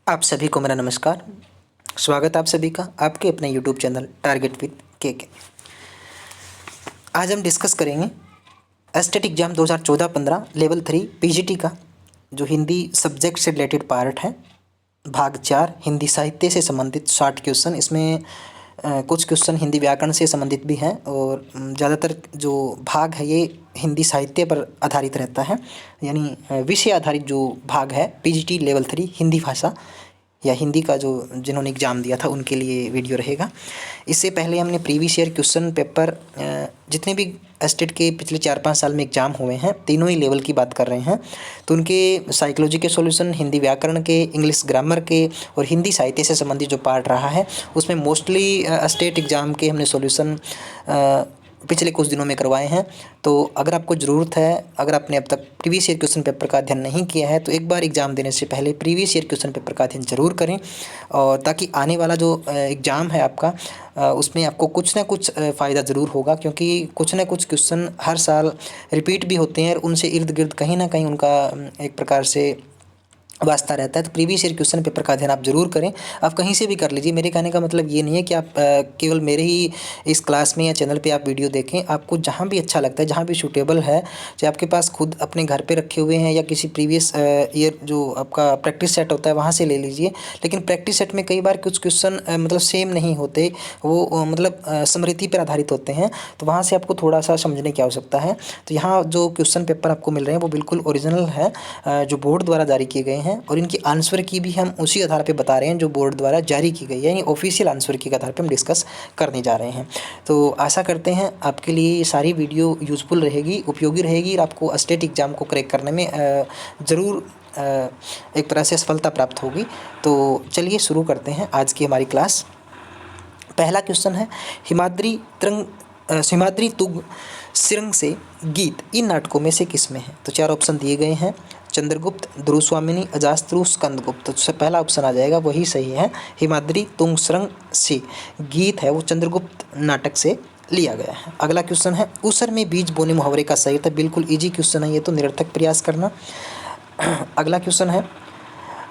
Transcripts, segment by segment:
आप सभी को मेरा नमस्कार। स्वागत है आप सभी का आपके अपने YouTube चैनल टारगेट विद के। आज हम डिस्कस करेंगे एस्टेट एग्जाम 2014-15 लेवल 3 पीजीटी का जो हिंदी सब्जेक्ट से रिलेटेड पार्ट है। भाग 4 हिंदी साहित्य से संबंधित 60 क्वेश्चन। इसमें कुछ क्वेश्चन हिंदी व्याकरण से संबंधित भी हैं और ज़्यादातर जो भाग है ये हिंदी साहित्य पर आधारित रहता है, यानी विषय आधारित जो भाग है पीजीटी लेवल 3 हिंदी भाषा या हिंदी का जो जिन्होंने एग्ज़ाम दिया था उनके लिए वीडियो रहेगा। इससे पहले हमने प्रीवियस ईयर क्वेश्चन पेपर जितने भी एस्टेट के पिछले 4-5 साल में एग्ज़ाम हुए हैं, तीनों ही लेवल की बात कर रहे हैं, तो उनके साइकोलॉजी के सॉल्यूशन, हिंदी व्याकरण के, इंग्लिश ग्रामर के और हिंदी साहित्य से संबंधित जो पार्ट रहा है उसमें मोस्टली एस्टेट एग्ज़ाम के हमने सॉल्यूशन पिछले कुछ दिनों में करवाए हैं। तो अगर आपको ज़रूरत है, अगर आपने अब तक प्रीवियस ईयर क्वेश्चन पेपर का अध्ययन नहीं किया है तो एक बार एग्ज़ाम देने से पहले प्रीवियस ईयर क्वेश्चन पेपर का अध्ययन ज़रूर करें, और ताकि आने वाला जो एग्ज़ाम है आपका उसमें आपको कुछ ना कुछ फ़ायदा ज़रूर होगा, क्योंकि कुछ ना कुछ क्वेश्चन हर साल रिपीट भी होते हैं और उनसे इर्द गिर्द कहीं ना कहीं उनका एक प्रकार से वास्ता रहता है। तो प्रीवियस ईयर क्वेश्चन पेपर का अध्ययन आप ज़रूर करें। आप कहीं से भी कर लीजिए। मेरे कहने का मतलब ये नहीं है कि आप केवल मेरे ही इस क्लास में या चैनल पे आप वीडियो देखें। आपको जहाँ भी अच्छा लगता है, जहाँ भी सूटेबल है, चाहे आपके पास खुद अपने घर पे रखे हुए हैं या किसी प्रीवियस ईयर जो आपका प्रैक्टिस सेट होता है वहाँ से ले लीजिए। लेकिन प्रैक्टिस सेट में कई बार कुछ क्वेश्चन मतलब सेम नहीं होते, वो मतलब स्मृति पर आधारित होते हैं, तो वहाँ से आपको थोड़ा सा समझने की आवश्यकता है। तो यहाँ जो क्वेश्चन पेपर आपको मिल रहे हैं वो बिल्कुल ओरिजिनल है, जो बोर्ड द्वारा जारी किए गए हैं, और इनकी आंसर की भी हम उसी आधार पे बता रहे हैं जो बोर्ड द्वारा जारी की गई है, यानी ऑफिशियल आंसर की के आधार पे हम डिस्कस करने जा रहे हैं। तो आशा करते हैं आपके लिए ये सारी वीडियो यूज़फुल रहेगी, उपयोगी रहेगी और आपको स्टेट एग्ज़ाम को क्रैक करने में ज़रूर एक तरह से सफलता प्राप्त होगी। तो चलिए शुरू करते हैं आज की हमारी क्लास। पहला क्वेश्चन है हिमाद्री तुंग श्रृंग से गीत इन नाटकों में से किस में है? तो 4 ऑप्शन दिए गए हैं, चंद्रगुप्त, ध्रुवस्वामिनी, अजातशत्रु, स्कंदगुप्त। तो पहला ऑप्शन आ जाएगा, वही सही है। हिमाद्री तुंग श्रृंग से गीत है वो चंद्रगुप्त नाटक से लिया गया है। अगला क्वेश्चन है ऊसर में बीज बोने मुहावरे का सही था। बिल्कुल ईजी क्वेश्चन है ये, तो निरर्थक प्रयास करना। अगला क्वेश्चन है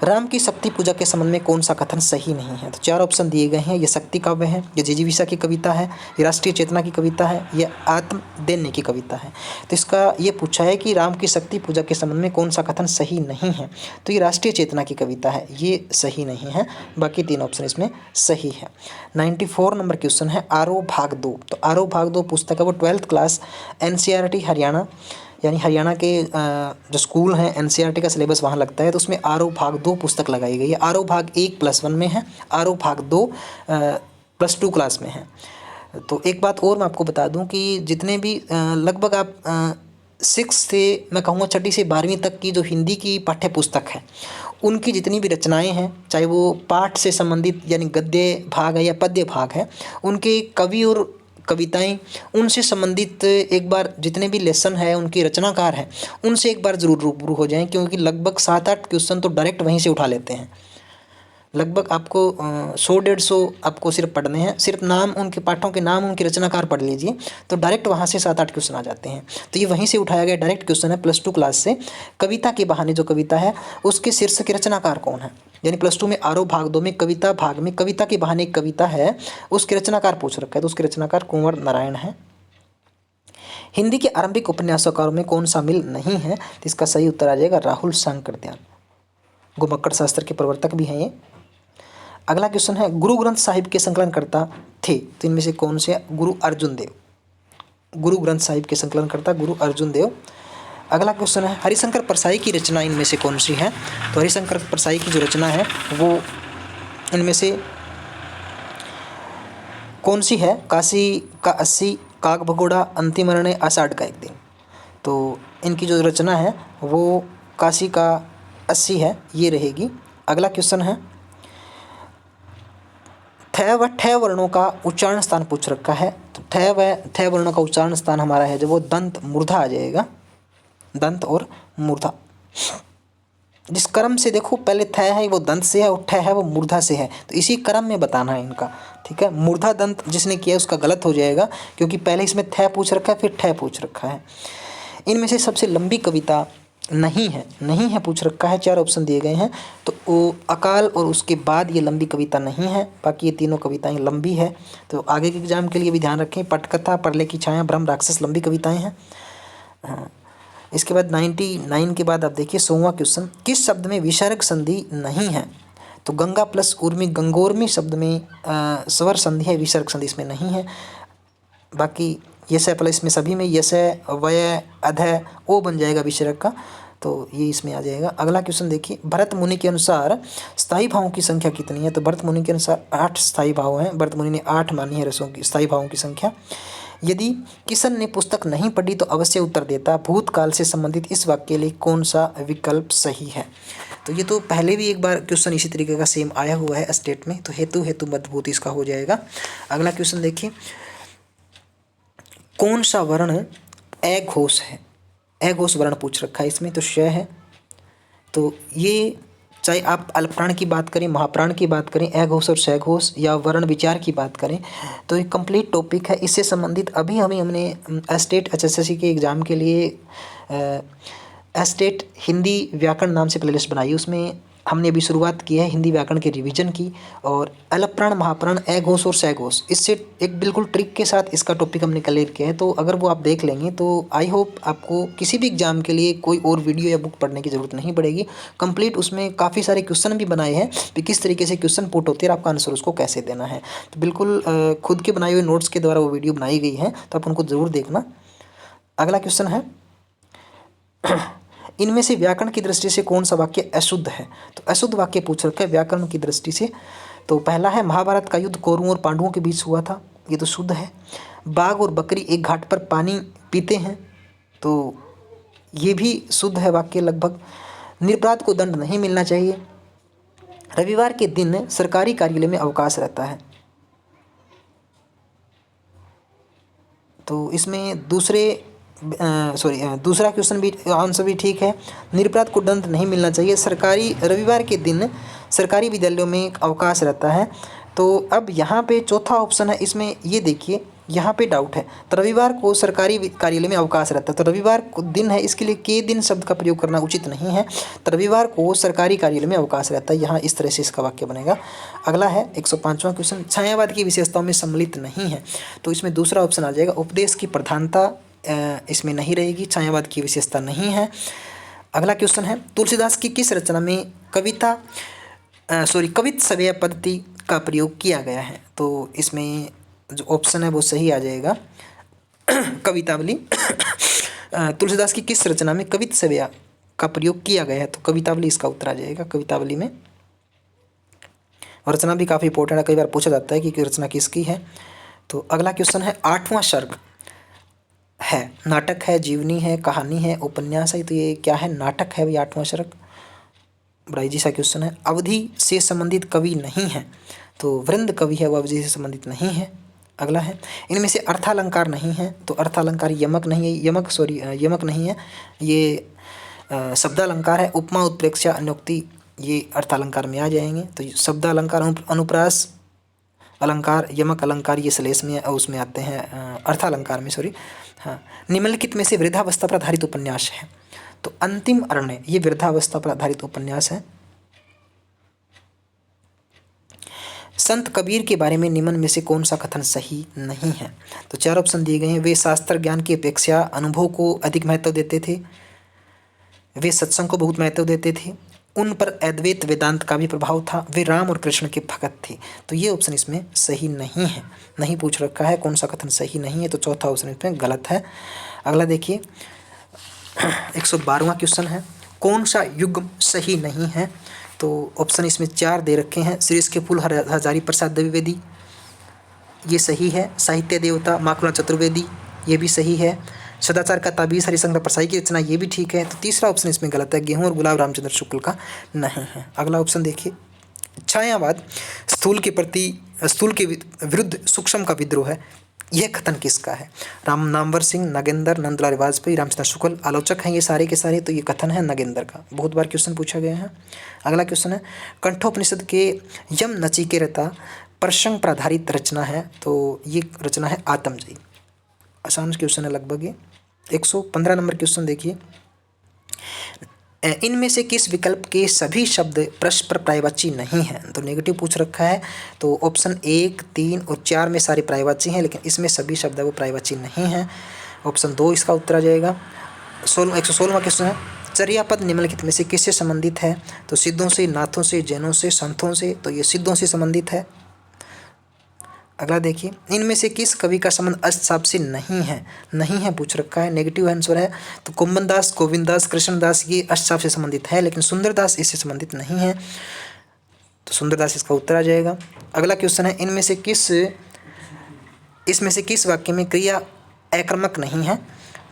राम की शक्ति पूजा के संबंध में कौन सा कथन सही नहीं है? तो 4 ऑप्शन दिए गए हैं, ये शक्ति काव्य है, ये जिजीविषा की कविता है, ये राष्ट्रीय चेतना की कविता है, ये आत्मदैन्य की कविता है। तो इसका ये पूछा है कि राम की शक्ति पूजा के संबंध में कौन सा कथन सही नहीं है, तो ये राष्ट्रीय चेतना की कविता है, ये सही नहीं है। बाकी 3 ऑप्शन इसमें सही है। 94 नंबर क्वेश्चन है आरोह भाग 2। तो आरोह भाग 2 पुस्तक है वो 12th क्लास NCERT हरियाणा, यानी हरियाणा के जो स्कूल हैं NCERT का सिलेबस वहाँ लगता है, तो उसमें आरोह भाग 2 पुस्तक लगाई गई है। आरोह भाग 1 +1 में है, आरोह भाग 2 +2 क्लास में है। तो एक बात और मैं आपको बता दूं कि जितने भी लगभग आप 6 से मैं कहूँगा 6ठी से 12वीं तक की जो हिंदी की पाठ्य पुस्तक है उनकी जितनी भी रचनाएं हैं, चाहे वो पाठ से संबंधित यानी गद्य भाग है या पद्य भाग है, उनके कवि और कविताएं उनसे संबंधित एक बार जितने भी लेसन है उनके रचनाकार हैं उनसे एक बार ज़रूर रूबरू हो जाएं, क्योंकि लगभग 7-8 क्वेश्चन तो डायरेक्ट वहीं से उठा लेते हैं। लगभग आपको 100-150 आपको सिर्फ पढ़ने हैं, सिर्फ नाम, उनके पाठों के नाम, उनके रचनाकार पढ़ लीजिए तो डायरेक्ट वहाँ से 7-8 क्वेश्चन आ जाते हैं। तो ये वहीं से उठाया गया डायरेक्ट क्वेश्चन है +2 क्लास से। कविता के बहाने जो कविता है उसके शीर्षक के रचनाकार कौन है, यानी +2 में आरोह भाग 2 में कविता भाग में कविता के बहाने एक कविता है, उसके रचनाकार पूछ रखा है, तो उसके रचनाकार कुंवर नारायण है। हिंदी के आरंभिक उपन्यासकारों में कौन शामिल नहीं है? तो इसका सही उत्तर आ जाएगा राहुल शंकरदयाल, घुमक्कड़ शास्त्र के प्रवर्तक भी हैं ये। अगला क्वेश्चन है गुरु ग्रंथ साहिब के संकलनकर्ता थे, तो इनमें से कौन से? गुरु अर्जुन देव, गुरु ग्रंथ साहिब के संकलनकर्ता गुरु अर्जुन देव। अगला क्वेश्चन है हरिशंकर परसाई की रचना इनमें से कौन सी है? तो हरिशंकर परसाई की जो रचना है वो इनमें से कौन सी है? काशी का 80, काग भगोड़ा, अंतिम निर्णय, आषाढ़ का एक दिन। तो इनकी जो रचना है वो काशी का 80 है, ये रहेगी। अगला क्वेश्चन है थ व ठ वर्णों का उच्चारण स्थान पूछ रखा है, तो ठ व थ वर्णों का उच्चारण स्थान हमारा है जो वो दंत मूर्धा आ जाएगा, दंत और मूर्धा। जिस क्रम से देखो पहले थ है वो दंत से है और ठ है वो मूर्धा से है, तो इसी क्रम में बताना है इनका, ठीक है। मूर्धा दंत जिसने किया उसका गलत हो जाएगा, क्योंकि पहले इसमें थ पूछ रखा है फिर ठ पूछ रखा है। इनमें से सबसे लंबी कविता नहीं है, नहीं है पूछ रखा है, 4 ऑप्शन दिए गए हैं। तो वो अकाल और उसके बाद ये लंबी कविता नहीं है, बाकी ये तीनों कविताएं लंबी है। तो आगे के एग्जाम के लिए भी ध्यान रखें, पटकथा, प्रलय की छाया, ब्रह्म राक्षस लंबी कविताएं हैं। हाँ, इसके बाद 99 के बाद आप देखिए 100वां क्वेश्चन, किस शब्द में विसर्ग संधि नहीं है? तो गंगा प्लस उर्मी, गंगोर्मी शब्द में स्वर संधि है, विसर्ग संधि इसमें नहीं है। बाकी यश प्लस में सभी में यश, वय, अध, ओ बन जाएगा विसर्ग का, तो ये इसमें आ जाएगा। अगला क्वेश्चन देखिए, भरत मुनि के अनुसार स्थायी भावों की संख्या कितनी है? तो भरत मुनि के अनुसार 8 स्थायी भाव हैं। भरत मुनि ने 8 मानी है रसों की स्थायी भावों की संख्या। यदि किशन ने पुस्तक नहीं पढ़ी तो अवश्य उत्तर देता, भूतकाल से संबंधित इस वाक्य के लिए कौन सा विकल्प सही है? तो ये तो पहले भी एक बार क्वेश्चन इसी तरीके का सेम आया हुआ है स्टेट में, तो हेतु हेतु मजबूत इसका हो जाएगा। अगला क्वेश्चन देखिए, कौन सा वर्ण अघोष है? अघोष वर्ण पूछ रखा है इसमें, तो श है। तो ये चाहे आप अल्पप्राण की बात करें, महाप्राण की बात करें, अघोष और सघोष, या वर्ण विचार की बात करें, तो एक कंप्लीट टॉपिक है। इससे संबंधित अभी हमने स्टेट एचएसएससी के एग्ज़ाम के लिए स्टेट हिंदी व्याकरण नाम से प्लेलिस्ट बनाई, उसमें हमने अभी शुरुआत की है हिंदी व्याकरण के रिवीजन की। और अल्पप्राण, महाप्राण, अघोष और सघोष, इससे एक बिल्कुल ट्रिक के साथ इसका टॉपिक हमने क्लियर किया है। तो अगर वो आप देख लेंगे तो आई होप आपको किसी भी एग्जाम के लिए कोई और वीडियो या बुक पढ़ने की ज़रूरत नहीं पड़ेगी। कंप्लीट उसमें काफ़ी सारे क्वेश्चन भी बनाए हैं कि किस तरीके से क्वेश्चन पुट होते हैं और आपका आंसर उसको कैसे देना है। तो बिल्कुल खुद के बनाए हुए नोट्स के द्वारा वो वीडियो बनाई गई है, तो आप उनको ज़रूर देखना। अगला क्वेश्चन है, इनमें से व्याकरण की दृष्टि से कौन सा वाक्य अशुद्ध है? तो अशुद्ध वाक्य पूछ रखा है व्याकरण की दृष्टि से। तो पहला है, महाभारत का युद्ध कौरवों और पांडवों के बीच हुआ था, ये तो शुद्ध है। बाघ और बकरी एक घाट पर पानी पीते हैं, तो ये भी शुद्ध है वाक्य लगभग। निरपराध को दंड नहीं मिलना चाहिए। रविवार के दिन सरकारी कार्यालय में अवकाश रहता है, तो इसमें दूसरा क्वेश्चन भी आंसर भी ठीक है। निरपराध को दंड नहीं मिलना चाहिए, सरकारी रविवार के दिन सरकारी विद्यालयों में अवकाश रहता है। तो अब यहाँ पे चौथा ऑप्शन है, इसमें ये देखिए यहाँ पे डाउट है। तो रविवार को सरकारी कार्यालय में अवकाश रहता है, तो रविवार को दिन है, इसके लिए के दिन शब्द का प्रयोग करना उचित नहीं है। तो रविवार को सरकारी कार्यालय में अवकाश रहता है, यहाँ इस तरह से इसका वाक्य बनेगा। अगला है 105वां क्वेश्चन, छायावाद की विशेषताओं में सम्मिलित नहीं है, तो इसमें दूसरा ऑप्शन आ जाएगा, उपदेश की प्रधानता इसमें नहीं रहेगी, छायावाद की विशेषता नहीं है। अगला क्वेश्चन है, तुलसीदास की किस रचना में कवित सव्य पद्धति का प्रयोग किया गया है? तो इसमें जो ऑप्शन है वो सही आ जाएगा, कवितावली। तुलसीदास की किस रचना में कवित सव्य का प्रयोग किया गया है? तो कवितावली इसका उत्तर आ जाएगा, कवितावली में। और रचना भी काफ़ी इंपॉर्टेंट है, कई बार पूछा जाता है कि रचना किसकी है। तो अगला क्वेश्चन है, 8वां सर्ग है, नाटक है, जीवनी है, कहानी है, उपन्यास है, तो ये क्या है? नाटक है भाई 8वां सर्ग। बड़ा इजी सा क्वेश्चन है। अवधि से संबंधित कवि नहीं है, तो वृंद कवि है, वो अवधि से संबंधित नहीं है। अगला है, इनमें से अर्थालंकार नहीं है, तो अर्थालंकार यमक नहीं है, यमक नहीं है, ये शब्दालंकार है। उपमा, उत्प्रेक्षा, अन्योक्ति, ये अर्थालंकार में आ जाएंगे। तो शब्दालंकार, अनुप्रास अलंकार, यमक अलंकार, ये श्लेष में उसमें आते हैं, अर्थालंकार में, सॉरी। हाँ, निम्नलिखित में से वृद्धावस्था पर आधारित उपन्यास है, तो अंतिम अरण्य ये वृद्धावस्था पर आधारित उपन्यास है। संत कबीर के बारे में निम्न में से कौन सा कथन सही नहीं है? तो 4 ऑप्शन दिए गए हैं, वे शास्त्र ज्ञान की अपेक्षा अनुभव को अधिक महत्व देते थे, वे सत्संग को बहुत महत्व देते थे, उन पर अद्वैत वेदांत का भी प्रभाव था, वे राम और कृष्ण के भक्त थे। तो ये ऑप्शन इसमें सही नहीं है, नहीं पूछ रखा है कौन सा कथन सही नहीं है, तो चौथा ऑप्शन इसमें गलत है। अगला देखिए 112वां क्वेश्चन है, कौन सा युग्म सही नहीं है? तो ऑप्शन इसमें 4 दे रखे हैं। श्रीश के फूल हजारी प्रसाद द्विवेदी, ये सही है। साहित्य देवता माखुला चतुर्वेदी, ये भी सही है। सदाचार का ताबीज़ हरिशंकर परसाई की रचना, ये भी ठीक है। तो तीसरा ऑप्शन इसमें गलत है, गेहूं और गुलाब रामचंद्र शुक्ल का नहीं है। अगला ऑप्शन देखिए, छायावाद स्थूल के विरुद्ध सूक्ष्म का विद्रोह है, यह कथन किसका है? राम नामवर सिंह, नागेंद्र, नंदलाल वाजपेयी, रामचंद्र शुक्ल आलोचक हैं ये सारे के सारे, तो ये कथन है नागेंद्र का, बहुत बार क्वेश्चन पूछा गया है। अगला क्वेश्चन है, कंठोपनिषद के यम नचिकेता प्रसंग पर आधारित रचना है, तो ये रचना है आत्मजयी। आसान क्वेश्चन है लगभग ये। 115 नंबर क्वेश्चन देखिए, इनमें से किस विकल्प के सभी शब्द परस्पर पर्यायवाची नहीं हैं? तो नेगेटिव पूछ रखा है। तो ऑप्शन 1, 3 और 4 में सारे पर्यायवाची हैं, लेकिन इसमें सभी शब्द वो पर्यायवाची नहीं हैं। ऑप्शन 2 इसका उत्तर आ जाएगा। 116वां क्वेश्चन है, चर्यापद निम्नलिखित में से किससे संबंधित है? तो सिद्धों से, नाथों से, जैनों से, संतों से। तो ये सिद्धों से संबंधित है। अगला देखिए, इनमें से किस कवि का संबंध अष्टसाप से नहीं है? नहीं है पूछ रखा है, नेगेटिव आंसर है। तो कुंभनदास, गोविंददास, कृष्णदास ये अष्टसाप से संबंधित है, लेकिन सुंदरदास इससे संबंधित नहीं है। तो सुंदरदास इसका उत्तर आ जाएगा। अगला क्वेश्चन है, इसमें से किस वाक्य में क्रिया आक्रामक नहीं है?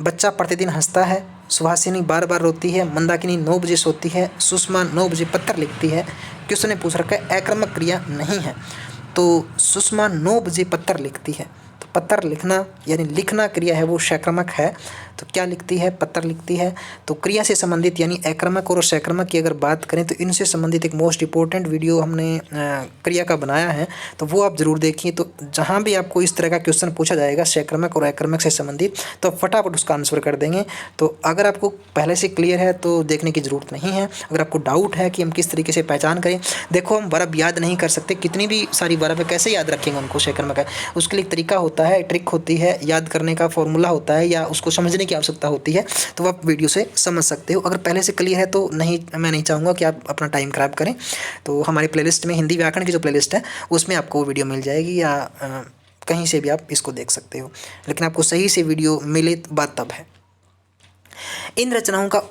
बच्चा प्रतिदिन हंसता है, सुहासिनी बार बार रोती है, मंदाकिनी 9 बजे सोती है, सुषमा 9 बजे पत्र लिखती है। क्वेश्चन ने पूछ रखा है आक्रामक क्रिया नहीं है। तो सुषमा 9 बजे पत्र लिखती है। तो पत्र लिखना यानी लिखना क्रिया है वो सक्रमक है। तो क्या लिखती है? पत्र लिखती है। तो क्रिया से संबंधित यानी आक्रामक और सक्रमक की अगर बात करें तो इनसे संबंधित एक मोस्ट इंपॉर्टेंट वीडियो हमने क्रिया का बनाया है, तो वो आप ज़रूर देखिए। तो जहाँ भी आपको इस तरह का क्वेश्चन पूछा जाएगा सक्रमक और आक्रामक से संबंधित, तो आप फटाफट उसका आंसर कर देंगे। तो अगर आपको पहले से क्लियर है तो देखने की ज़रूरत नहीं है। अगर आपको डाउट है कि हम किस तरीके से पहचान करें, देखो हम वर्ब याद नहीं कर सकते, कितनी भी सारी वर्ब है कैसे याद रखेंगे उनको सक्रमक है, उसके लिए एक तरीका होता है, ट्रिक होती है, याद करने का फॉर्मूला होता है, या उसको समझने की आवश्यकता होती है। तो आप वीडियो से समझ सकते हो। अगर पहले से क्लियर है तो नहीं, मैं नहीं चाहूँगा कि आप अपना टाइम खराब करें। तो हमारे प्लेलिस्ट में हिंदी व्याकरण की जो प्लेलिस्ट है उसमें आपको वो वीडियो मिल जाएगी, या कहीं से भी आप इसको देख सकते हो, लेकिन आपको सही से वीडियो मिले बात तब है। इन रचनाओं का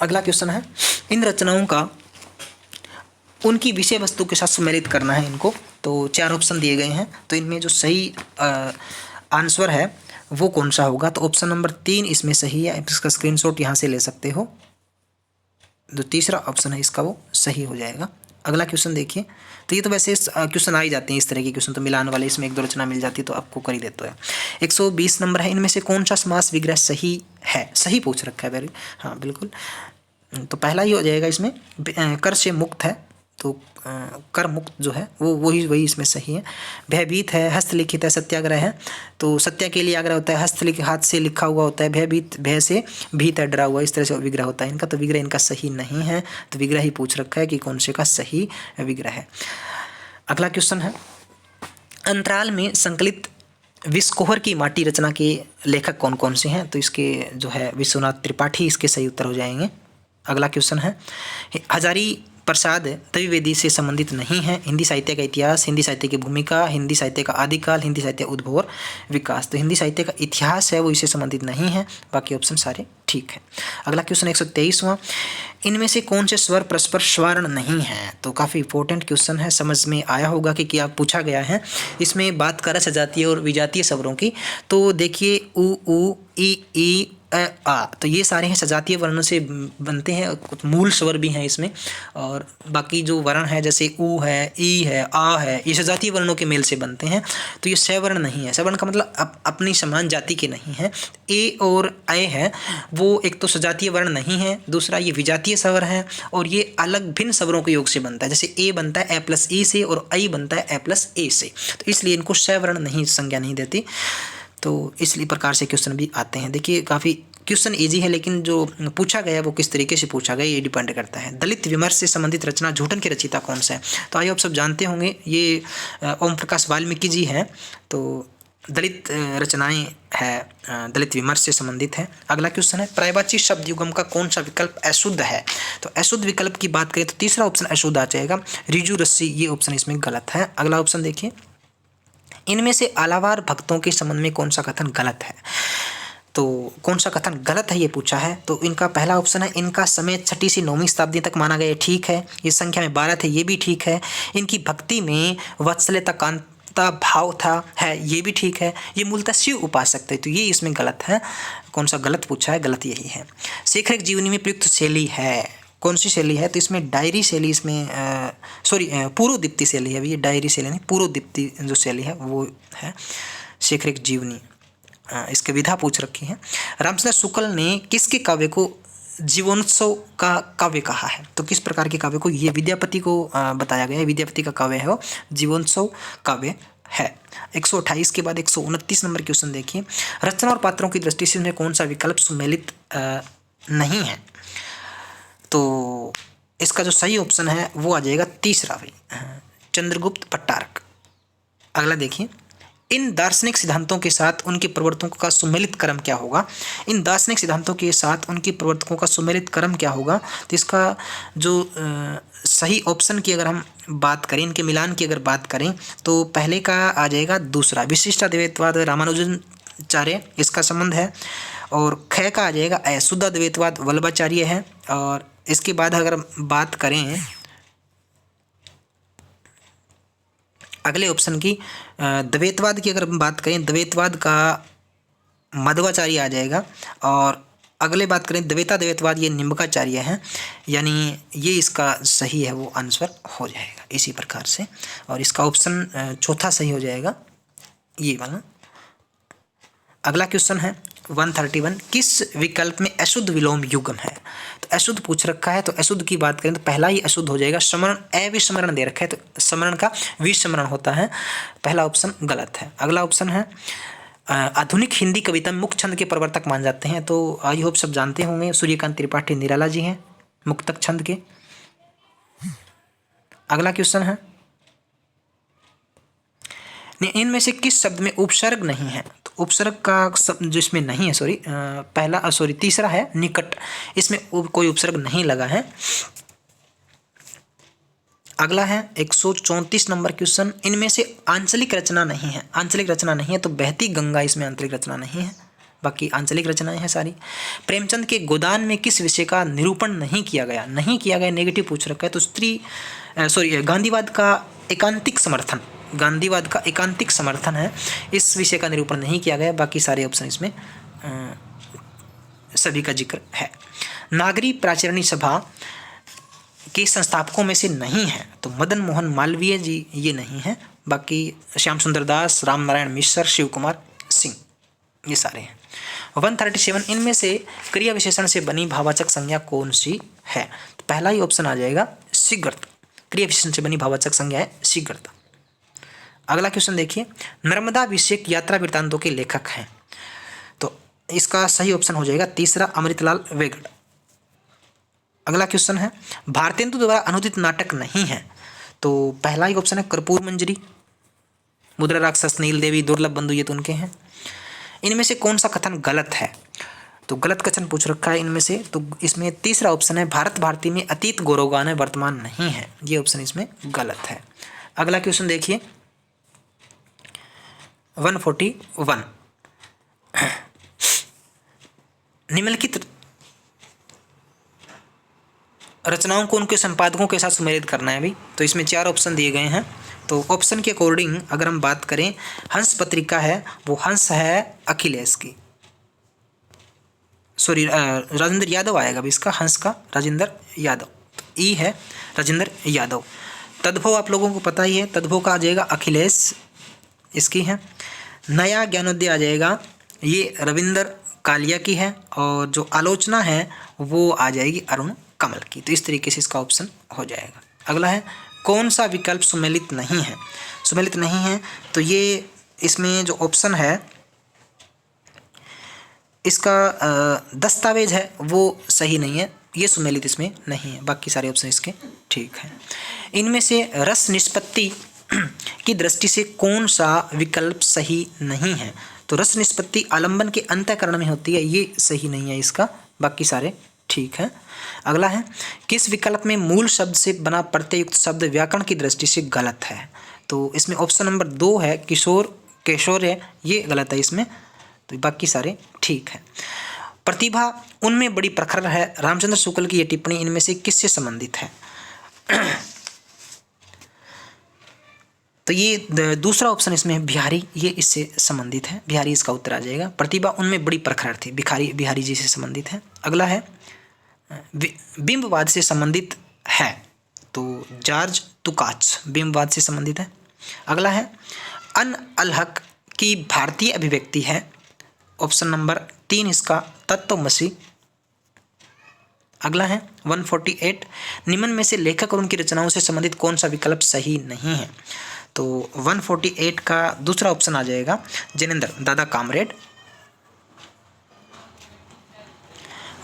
अगला क्वेश्चन है, इन रचनाओं का उनकी विषय वस्तु के साथ सम्मिलित करना है इनको। तो 4 ऑप्शन दिए गए हैं, तो इनमें जो सही आंसर है वो कौन सा होगा? तो ऑप्शन नंबर 3 इसमें सही है, इसका स्क्रीनशॉट यहाँ से ले सकते हो। जो तीसरा ऑप्शन है इसका वो सही हो जाएगा। अगला क्वेश्चन देखिए, तो ये तो वैसे क्वेश्चन आ ही जाते हैं इस तरह के क्वेश्चन, तो मिलान वाले, इसमें 1-2 रचना मिल जाती है तो आपको कर ही देते हैं। 120 नंबर है, इनमें से कौन सा समास विग्रह सही है? सही पूछ रखा है, वेरी हाँ बिल्कुल। तो पहला ही हो जाएगा इसमें, कर से मुक्त है, तो कर मुक्त जो है वो वही इसमें सही है। भयभीत है, हस्तलिखित है, सत्याग्रह है, तो सत्या के लिए आग्रह होता है, हस्तलिखित हाथ से लिखा हुआ होता है, भयभीत भय से भीत है डरा हुआ, इस तरह से विग्रह होता है इनका। तो विग्रह इनका सही नहीं है, तो विग्रह ही पूछ रखा है कि कौन से का सही विग्रह है। अगला क्वेश्चन है, अंतराल में संकलित विस्कोहर की माटी रचना के लेखक कौन कौन से हैं? तो इसके जो है विश्वनाथ त्रिपाठी इसके सही उत्तर हो जाएंगे। अगला क्वेश्चन है, हजारी प्रसाद द्विवेदी से संबंधित नहीं है। हिंदी साहित्य का इतिहास, हिंदी साहित्य की भूमिका, हिंदी साहित्य का आदिकाल, हिंदी साहित्य उद्भव और विकास। तो हिंदी साहित्य का इतिहास है वो इससे संबंधित नहीं है, बाकी ऑप्शन सारे ठीक है। अगला क्वेश्चन 123वां, इनमें से कौन से स्वर परस्पर स्वर्ण नहीं है? तो काफ़ी इंपॉर्टेंट क्वेश्चन है, समझ में आया होगा कि क्या पूछा गया है। इसमें बात कर सजातीय और विजातीय स्वरों की। तो देखिए उ ई आ, तो ये सारे हैं सजातीय वर्णों से बनते हैं, कुछ मूल स्वर भी हैं इसमें, और बाकी जो वर्ण है जैसे ऊ है, ई है, आ है, ये सजातीय वर्णों के मेल से बनते हैं। तो ये सवर्ण नहीं है, सवर्ण का मतलब अपनी समान जाति के नहीं है। ए और ए है वो एक तो सजातीय वर्ण नहीं है, दूसरा ये विजातीय स्वर है, और ये अलग भिन्न स्वरों के योग से बनता है। जैसे ए बनता है A+E से और आई बनता है A+A से, तो इसलिए इनको सवर्ण नहीं संज्ञा नहीं देती। तो इसलिए प्रकार से क्वेश्चन भी आते हैं। देखिए काफ़ी क्वेश्चन इजी है, लेकिन जो पूछा गया वो किस तरीके से पूछा गया ये डिपेंड करता है। दलित विमर्श से संबंधित रचना झूठन के रचयिता कौन सा है? तो आइए आप सब जानते होंगे, ये ओम प्रकाश वाल्मीकि जी हैं। तो दलित रचनाएं है दलित विमर्श से संबंधित है। अगला क्वेश्चन है, पर्यायवाची शब्द युग्म का कौन सा विकल्प अशुद्ध है? तो अशुद्ध विकल्प की बात करें तो तीसरा ऑप्शन अशुद्ध आ जाएगा, रिजु रस्सी, ये ऑप्शन इसमें गलत है। अगला ऑप्शन देखिए, इनमें से आलावार भक्तों के संबंध में कौन सा कथन गलत है? तो कौन सा कथन गलत है ये पूछा है। तो इनका पहला ऑप्शन है, इनका समय 6वीं से 9वीं शताब्दी तक माना गया, ठीक है। ये संख्या में 12 थे, ये भी ठीक है। इनकी भक्ति में वात्सल्यता कांता भाव था, है, ये भी ठीक है। ये मूलतः शिव उपासक थे, तो ये इसमें गलत है। कौन सा गलत पूछा है? गलत यही है। शेखर एक जीवनी में प्रयुक्त शैली है, कौन सी शैली है? तो इसमें डायरी शैली, इसमें पूर्वदीप्ति शैली है। ये डायरी शैली नहीं, पूर्वदीप्ति जो शैली है वो है शेखर एक जीवनी। इसके विधा पूछ रखी है। रामचंद्र शुक्ल ने किसके काव्य को जीवनोत्सव का काव्य कहा है? तो किस प्रकार के काव्य को? ये विद्यापति को बताया गया है, विद्यापति का काव्य है वो जीवनोत्सव काव्य है। 128 के बाद 129 नंबर क्वेश्चन देखिए, रचना और पात्रों की दृष्टि से कौन सा विकल्प सुमेलित नहीं है। तो इसका जो सही ऑप्शन है वो आ जाएगा तीसरा भाई, चंद्रगुप्त भट्टारक। अगला देखिए, इन दार्शनिक सिद्धांतों के साथ उनके प्रवर्तकों का सुमेलित क्रम क्या होगा। इन दार्शनिक सिद्धांतों के साथ उनके प्रवर्तकों का सुमेलित क्रम क्या होगा। तो इसका जो सही ऑप्शन की अगर हम बात करें, इनके मिलान की अगर बात करें, तो पहले का आ जाएगा दूसरा, विशिष्टाद्वैतवाद रामानुजाचार्य, इसका संबंध है। और ख का आ जाएगा शुद्ध अद्वैतवाद वल्लभाचार्य है। और इसके बाद अगर बात करें अगले ऑप्शन की, द्वैतवाद की अगर हम बात करें, द्वैतवाद का मध्वाचार्य आ जाएगा। और अगले बात करें द्वैतवाद, ये निम्बकाचार्य है, यानी ये इसका सही है वो आंसर हो जाएगा इसी प्रकार से। और इसका ऑप्शन चौथा सही हो जाएगा ये वाला। अगला क्वेश्चन है 131, किस विकल्प में अशुद्ध विलोम युग्म है। तो अशुद्ध पूछ रखा है, तो अशुद्ध की बात करें तो पहला ही अशुद्ध हो जाएगा। स्मरण अविस्मरण दे रखा है, तो स्मरण का विस्मरण होता है। पहला ऑप्शन गलत है। अगला ऑप्शन है आधुनिक हिंदी कविता में मुक्त छंद के प्रवर्तक मान जाते हैं। तो आई होप सब जानते होंगे, सूर्यकांत त्रिपाठी निराला जी हैं मुक्तक छंद के। अगला क्वेश्चन है, इनमें से किस शब्द में उपसर्ग नहीं है। तो उपसर्ग का शब्द जो इसमें नहीं है, तीसरा है निकट, इसमें कोई उपसर्ग नहीं लगा है। अगला है 134 नंबर क्वेश्चन, इनमें से आंचलिक रचना नहीं है। आंचलिक रचना नहीं है तो बहती गंगा इसमें आंचलिक रचना नहीं है, बाकी आंचलिक रचनाएं हैं सारी। प्रेमचंद के गोदान में किस विषय का निरूपण नहीं किया गया। नहीं किया गया नेगेटिव पूछ रखा है, तो गांधीवाद का एकांतिक समर्थन, गांधीवाद का एकांतिक समर्थन है, इस विषय का निरूपण नहीं किया गया। बाकी सारे ऑप्शन इसमें सभी का जिक्र है। नागरी प्राचरणी सभा के संस्थापकों में से नहीं है, तो मदन मोहन मालवीय जी ये नहीं है। बाकी श्याम सुंदर दास, राम नारायण मिश्र, शिव कुमार सिंह ये सारे हैं। 137, इनमें से क्रिया विशेषण से बनी भाववाचक संज्ञा कौन सी है। तो पहला ही ऑप्शन आ जाएगा शीघ्रता, क्रिया विशेषण से बनी भाववाचक संज्ञा है शीघ्रता। अगला क्वेश्चन देखिए, नर्मदा अभिषेक यात्रा वृत्तांतों के लेखक हैं। तो इसका सही ऑप्शन हो जाएगा तीसरा, अमृतलाल वेगड़। अगला क्वेश्चन है, भारतेंदु द्वारा अनुदित नाटक नहीं है। तो पहला ही ऑप्शन है कर्पूर मंजरी, मुद्रा राक्षस, नील देवी, दुर्लभ बंधु, ये तो उनके हैं। इनमें से कौन सा कथन गलत है। तो गलत कथन पूछ रखा है इनमें से, तो इसमें तीसरा ऑप्शन है भारत भारती में अतीत गौरवगान है, वर्तमान नहीं है, ये ऑप्शन इसमें गलत है। अगला क्वेश्चन देखिए 141, निम्नलिखित रचनाओं को उनके संपादकों के साथ सुमेलित करना है भाई। तो इसमें 4 ऑप्शन दिए गए हैं। तो ऑप्शन के अकॉर्डिंग अगर हम बात करें, हंस पत्रिका है वो हंस है अखिलेश की, राजेंद्र यादव आएगा भी इसका, हंस का राजेंद्र यादव, तो ई है राजेंद्र यादव। तद्भव आप लोगों को पता ही है, तद्भव का आ जाएगा अखिलेश इसकी है। नया ज्ञानोदय आ जाएगा, ये रविंद्र कालिया की है। और जो आलोचना है वो आ जाएगी अरुण कमल की। तो इस तरीके से इसका ऑप्शन हो जाएगा। अगला है, कौन सा विकल्प सुमेलित नहीं है। सुमेलित नहीं है तो ये इसमें जो ऑप्शन है इसका दस्तावेज है वो सही नहीं है, ये सुमेलित इसमें नहीं है। बाकी सारे ऑप्शन इसके ठीक हैं। इनमें से रस निष्पत्ति की दृष्टि से कौन सा विकल्प सही नहीं है। तो रस निष्पत्ति आलंबन के अंतःकरण में होती है, ये सही नहीं है इसका, बाकी सारे ठीक है। अगला है, किस विकल्प में मूल शब्द से बना प्रत्ययुक्त शब्द व्याकरण की दृष्टि से गलत है। तो इसमें ऑप्शन नंबर 2 है किशोर, केशोर है, ये गलत है इसमें। तो बाकी सारे ठीक है। प्रतिभा उनमें बड़ी प्रखर है, रामचंद्र शुक्ल की ये टिप्पणी इनमें से किससे संबंधित है। तो ये दूसरा ऑप्शन इसमें बिहारी, ये इससे संबंधित है, बिहारी इसका उत्तर आ जाएगा। प्रतिभा उनमें बड़ी प्रखर थी, बिहारी जी से संबंधित है। अगला है, बिंबवाद से संबंधित है, तो जॉर्ज तुकाच बिंबवाद से संबंधित है। अगला है, अन अल हक की भारतीय अभिव्यक्ति है, ऑप्शन नंबर 3 इसका तत्वमसी। अगला है 148, निम्न में से लेखक और उनकी रचनाओं से संबंधित कौन सा विकल्प सही नहीं है। तो 148 का दूसरा ऑप्शन आ जाएगा जिनेंद्र दादा कामरेड।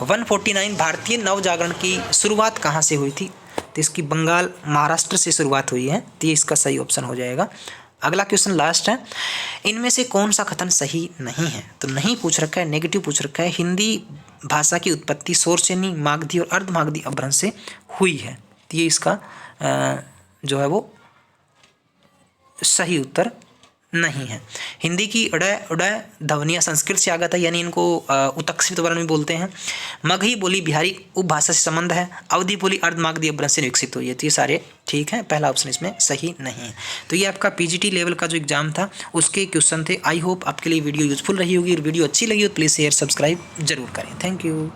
149 भारतीय नवजागरण की शुरुआत कहाँ से हुई थी? तो इसकी बंगाल महाराष्ट्र से शुरुआत हुई है, तो ये इसका सही ऑप्शन हो जाएगा। अगला क्वेश्चन लास्ट है, इनमें से कौन सा कथन सही नहीं है? तो नहीं पूछ रखा है, नेगेटिव पूछ रखा है। हिंदी भाषा की उत्पत्ति शोरसेनी, मागधी और अर्धमागधी अपभ्रंश से हुई है, तो ये इसका जो है वो सही उत्तर नहीं है। हिंदी की अडय उडय ध्वनियाँ संस्कृत से आगत है, यानी इनको उत्तक्षेपित वर्ण भी बोलते हैं। मगही बोली बिहारी उपभाषा से संबंध है। अवधी बोली अर्धमागधी अपभ्रंश से विकसित हुई है, तो ये सारे ठीक हैं, पहला ऑप्शन इसमें सही नहीं है। तो ये आपका पीजीटी लेवल का जो एग्जाम था उसके क्वेश्चन थे। आई होप आपके लिए वीडियो यूजफुल रही होगी, और वीडियो अच्छी लगी हो तो प्लीज़ शेयर सब्सक्राइब जरूर करें। Thank you.